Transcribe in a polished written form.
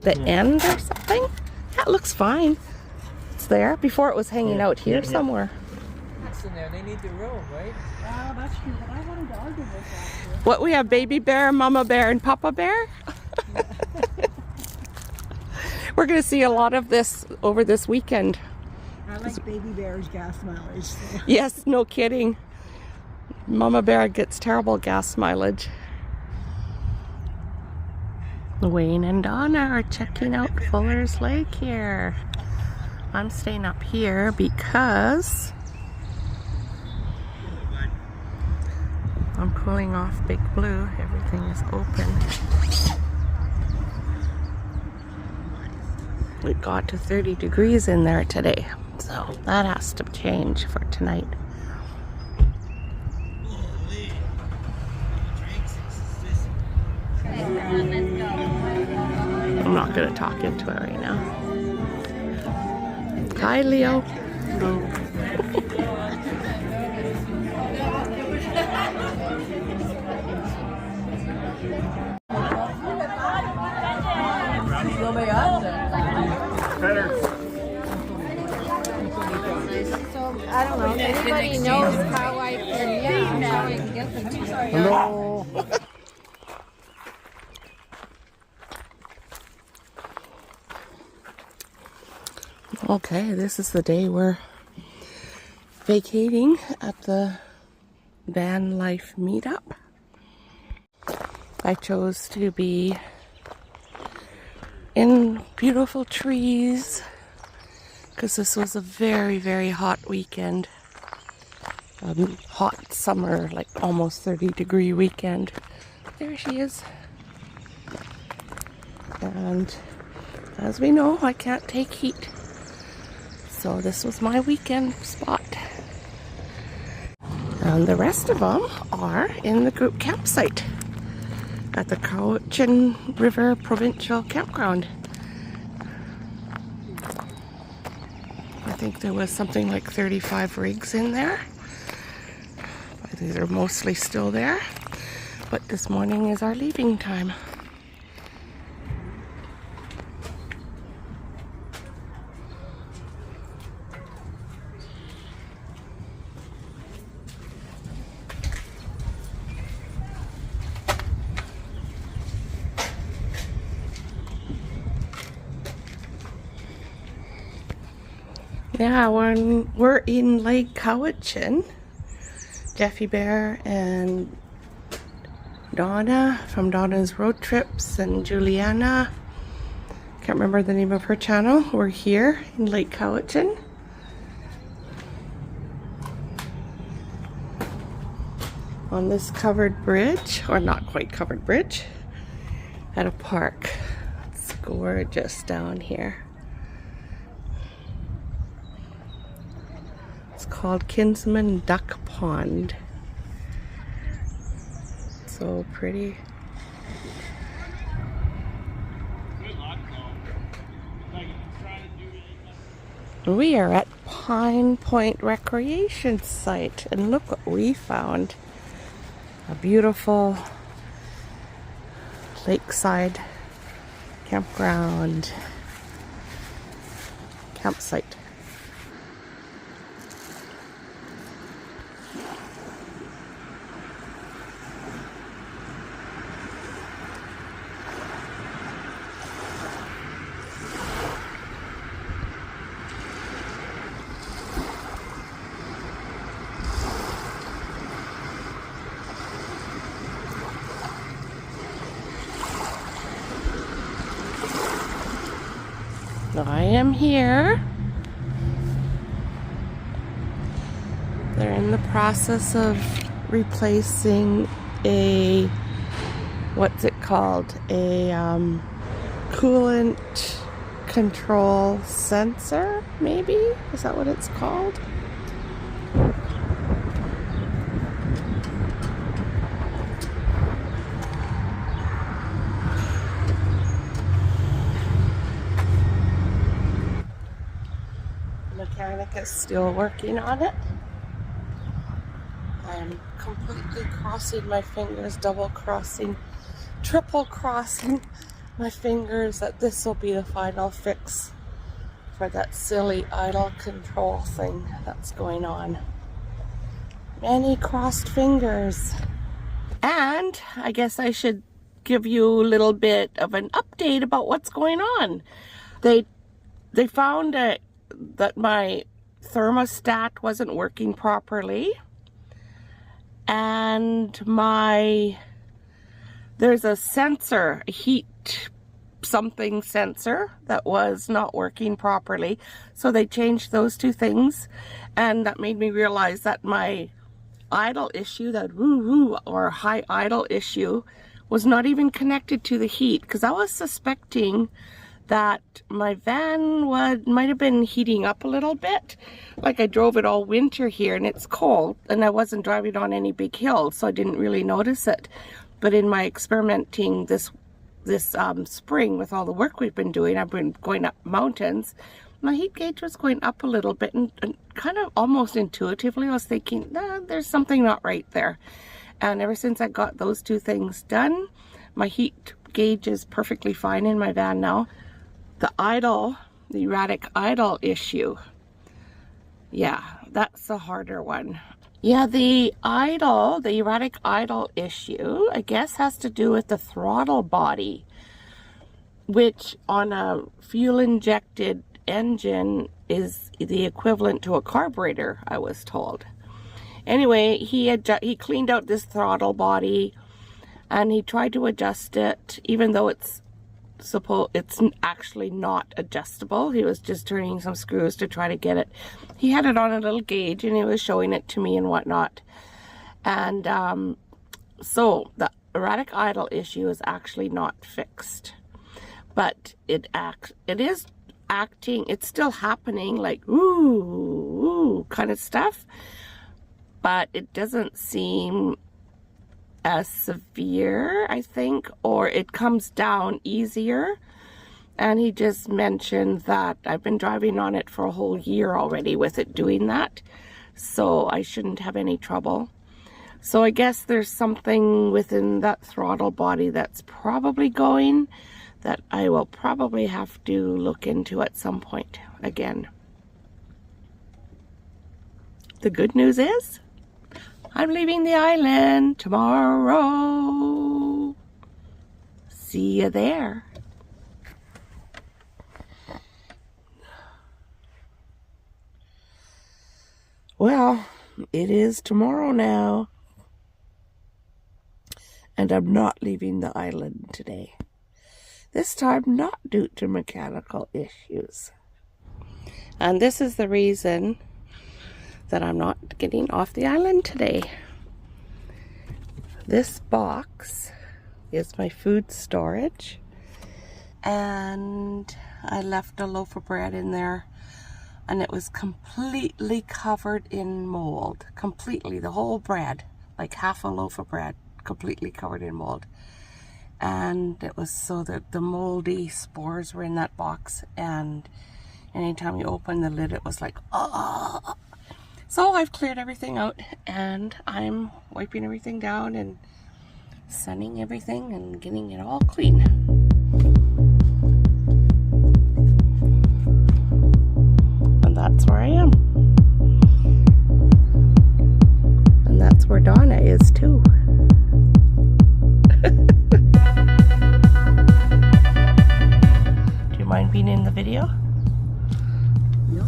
the end or something. That looks fine. It's there. Before it was hanging out here somewhere. It's in there. They need the room, right? That's true, but I wanted to argue with that. What, we have baby bear, mama bear, and papa bear? We're going to see a lot of this over this weekend. I like baby bear's gas mileage. So. Yes, no kidding. Mama bear gets terrible gas mileage. Wayne and Donna are checking out Fuller's Lake here. I'm staying up here because I'm cooling off Big Blue. Everything is open. It got to 30 degrees in there today, so that has to change for tonight. I'm not going to talk into it right now. Hi, Leo. So, I don't know if anybody knows how I can get them to you. Hello. Okay, this is the day we're vacating at the van life meetup. I chose to be in beautiful trees because this was a very, very hot weekend. Hot summer, like almost 30-degree weekend. There she is. And as we know, I can't take heat. So this was my weekend spot. And the rest of them are in the group campsite at the Cowichan River Provincial Campground. I think there was something like 35 rigs in there. These are mostly still there, but this morning is our leaving time. Yeah, we're in Lake Cowichan. Jeffy Bear and Donna from Donna's Road Trips and Juliana, can't remember the name of her channel, we're here in Lake Cowichan. On this covered bridge, or not quite covered bridge, at a park. It's gorgeous down here. It's called Kinsman Duck Pond. So pretty. We are at Pine Point Recreation Site, and look what we found. A beautiful lakeside campsite. I am here. They're in the process of replacing a, what's it called? A coolant control sensor, maybe? Is that what it's called? Mechanic is still working on it. I am completely crossing my fingers, double crossing, triple crossing my fingers that this will be the final fix for that silly idle control thing that's going on. Many crossed fingers. And I guess I should give you a little bit of an update about what's going on. They found that my thermostat wasn't working properly, and there's a sensor, a heat something sensor that was not working properly. So they changed those two things, and that made me realize that my idle issue, that woo-woo or high idle issue, was not even connected to the heat, because I was suspecting that my van might have been heating up a little bit. Like, I drove it all winter here and it's cold, and I wasn't driving on any big hills, so I didn't really notice it. But in my experimenting this spring with all the work we've been doing, I've been going up mountains, my heat gauge was going up a little bit, and kind of almost intuitively I was thinking, nah, there's something not right there. And ever since I got those two things done, my heat gauge is perfectly fine in my van now. The erratic idle issue, yeah, that's the harder one. Yeah, the erratic idle issue, I guess, has to do with the throttle body, which on a fuel-injected engine is the equivalent to a carburetor, I was told. Anyway, he cleaned out this throttle body, and he tried to adjust it, even though it's actually not adjustable. He was just turning some screws to try to get it. He had it on a little gauge and he was showing it to me and whatnot. And so the erratic idle issue is actually not fixed, but it is acting. It's still happening, like ooh kind of stuff, but it doesn't seem as severe, I think, or it comes down easier. And he just mentioned that I've been driving on it for a whole year already with it doing that, so I shouldn't have any trouble. So I guess there's something within that throttle body that's probably going, that I will probably have to look into at some point again. The good news is I'm leaving the island tomorrow. See you there. Well, it is tomorrow now, and I'm not leaving the island today. This time not due to mechanical issues. And this is the reason that I'm not getting off the island today. This box is my food storage, and I left a loaf of bread in there, and it was completely covered in mold. Completely, the whole bread, like half a loaf of bread, completely covered in mold. And it was so that the moldy spores were in that box, and anytime you open the lid it was like, oh. So I've cleared everything out, and I'm wiping everything down and sunning everything and getting it all clean. And that's where I am. And that's where Donna is too. Do you mind being in the video? No.